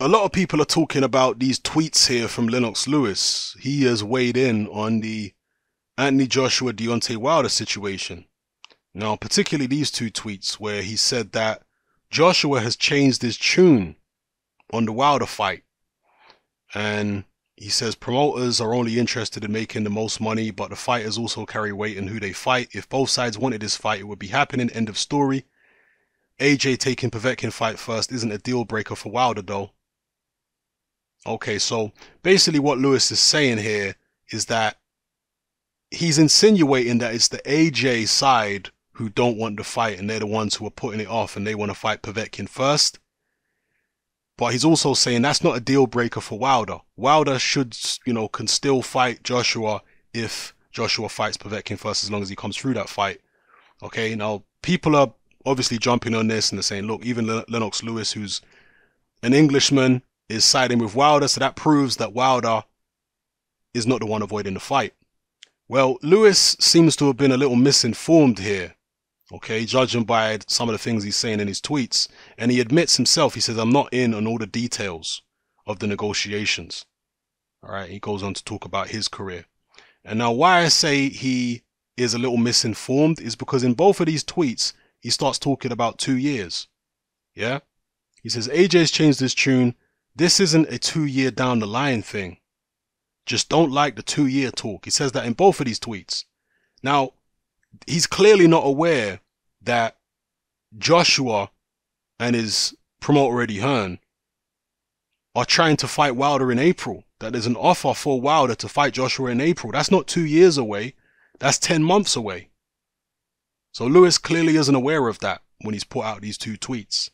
a lot of people are talking about these tweets here from Lennox Lewis. He has weighed in on the Anthony Joshua Deontay Wilder situation. Now, particularly these two tweets where he said that Joshua has changed his tune on the Wilder fight. And he says promoters are only interested in making the most money, but the fighters also carry weight in who they fight. If both sides wanted this fight, it would be happening. End of story. AJ taking Povetkin fight first isn't a deal breaker for Wilder though. Okay, so basically what Lewis is saying here is that he's insinuating that it's the AJ side who don't want the fight and they're the ones who are putting it off and they want to fight Povetkin first. But he's also saying that's not a deal breaker for Wilder. Wilder should, can still fight Joshua if Joshua fights Povetkin first, as long as he comes through that fight. Okay, now people are obviously jumping on this and they're saying, look, even Lennox Lewis, who's an Englishman, is siding with Wilder, so that proves that Wilder is not the one avoiding the fight. Well, Lewis seems to have been a little misinformed here, okay, judging by some of the things he's saying in his tweets. And he admits himself, he says, I'm not in on all the details of the negotiations. All right, he goes on to talk about his career. And now why I say he is a little misinformed is because in both of these tweets, he starts talking about 2 years. Yeah? He says, AJ's changed his tune. This isn't a 2-year down the line thing. Just don't like the 2-year talk. He says that in both of these tweets. Now, he's clearly not aware that Joshua and his promoter Eddie Hearn are trying to fight Wilder in April. That there's an offer for Wilder to fight Joshua in April. That's not 2 years away. That's 10 months away. So Lewis clearly isn't aware of that when he's put out these two tweets.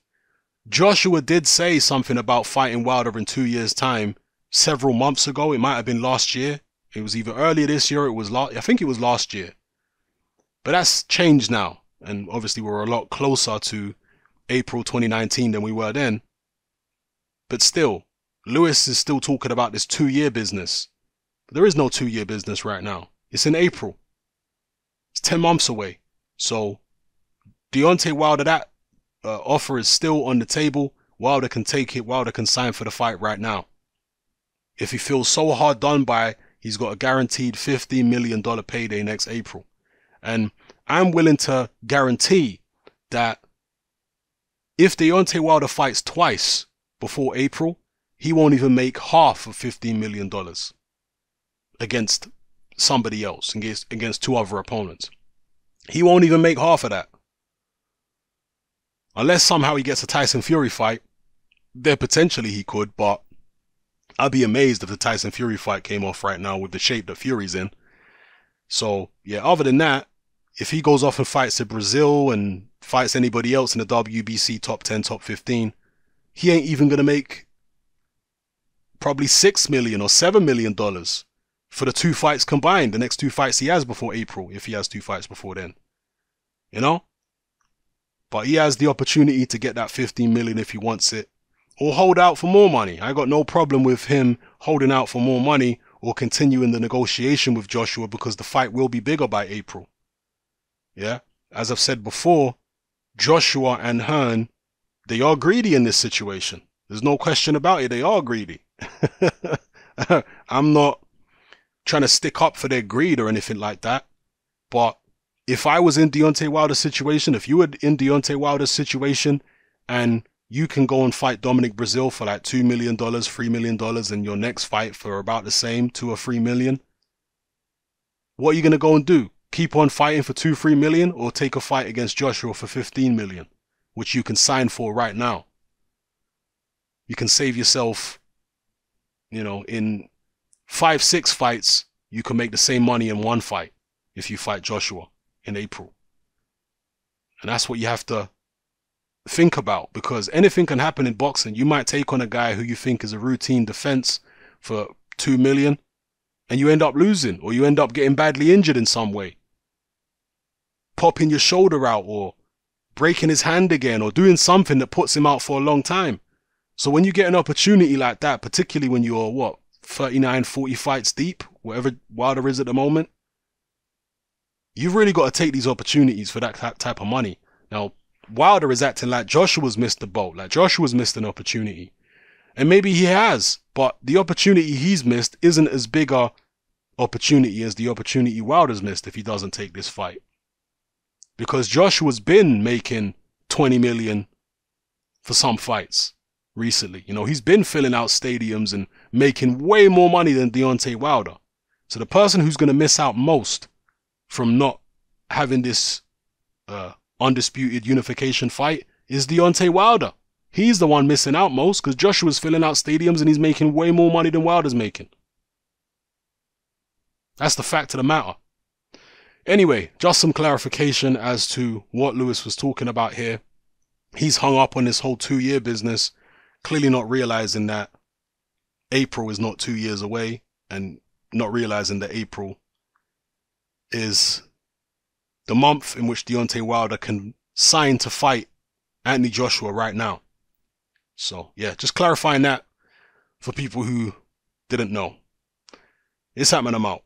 Joshua did say something about fighting Wilder in 2 years' time several months ago. It might have been last year. It was either earlier this year, I think it was last year. But that's changed now. And obviously we're a lot closer to April 2019 than we were then. But still, Lewis is still talking about this 2-year business. But there is no 2-year business right now. It's in April. It's 10 months away. So Deontay Wilder, that offer is still on the table. Wilder can take it. Wilder can sign for the fight right now. If he feels so hard done by, he's got a guaranteed $50 million payday next April. And I'm willing to guarantee that if Deontay Wilder fights twice before April, he won't even make half of $15 million against somebody else, against 2 other opponents. He won't even make half of that. Unless somehow he gets a Tyson Fury fight, then potentially he could, but I'd be amazed if the Tyson Fury fight came off right now with the shape that Fury's in. So, yeah, other than that, if he goes off and fights in Brazil and fights anybody else in the WBC top 10, top 15, he ain't even going to make probably $6 million or $7 million for the 2 fights combined, the next 2 fights he has before April, if he has 2 fights before then. You know? But he has the opportunity to get that $15 million if he wants it, or hold out for more money. I got no problem with him holding out for more money or continuing the negotiation with Joshua, because the fight will be bigger by April. Yeah? As I've said before, Joshua and Hearn, they are greedy in this situation. There's no question about it. They are greedy. I'm not trying to stick up for their greed or anything like that. But if I was in Deontay Wilder's situation, if you were in Deontay Wilder's situation and you can go and fight Dominic Brazil for like $2 million, $3 million, and your next fight for about the same, 2 or 3 million, what are you going to go and do? Keep on fighting for 2, 3 million, or take a fight against Joshua for 15 million, which you can sign for right now? You can save yourself, in 5, 6 fights, you can make the same money in 1 fight if you fight Joshua in April. And that's what you have to think about, because anything can happen in boxing. You might take on a guy who you think is a routine defense for 2 million and you end up losing, or you end up getting badly injured in some way, popping your shoulder out or breaking his hand again or doing something that puts him out for a long time. So when you get an opportunity like that, particularly when you're 39, 40 fights deep, whatever Wilder is at the moment, you've really got to take these opportunities for that type of money. Now, Wilder is acting like Joshua's missed the boat, like Joshua's missed an opportunity. And maybe he has, but the opportunity he's missed isn't as big a opportunity as the opportunity Wilder's missed if he doesn't take this fight. Because Joshua's been making 20 million for some fights recently. You know, he's been filling out stadiums and making way more money than Deontay Wilder. So the person who's going to miss out most from not having this undisputed unification fight is Deontay Wilder. He's the one missing out most because Joshua's filling out stadiums and he's making way more money than Wilder's making. That's the fact of the matter. Anyway, just some clarification as to what Lewis was talking about here. He's hung up on this whole 2-year business, clearly not realizing that April is not 2 years away and not realizing that April is the month in which Deontay Wilder can sign to fight Anthony Joshua right now. So, yeah, just clarifying that for people who didn't know. It's happening, I'm out.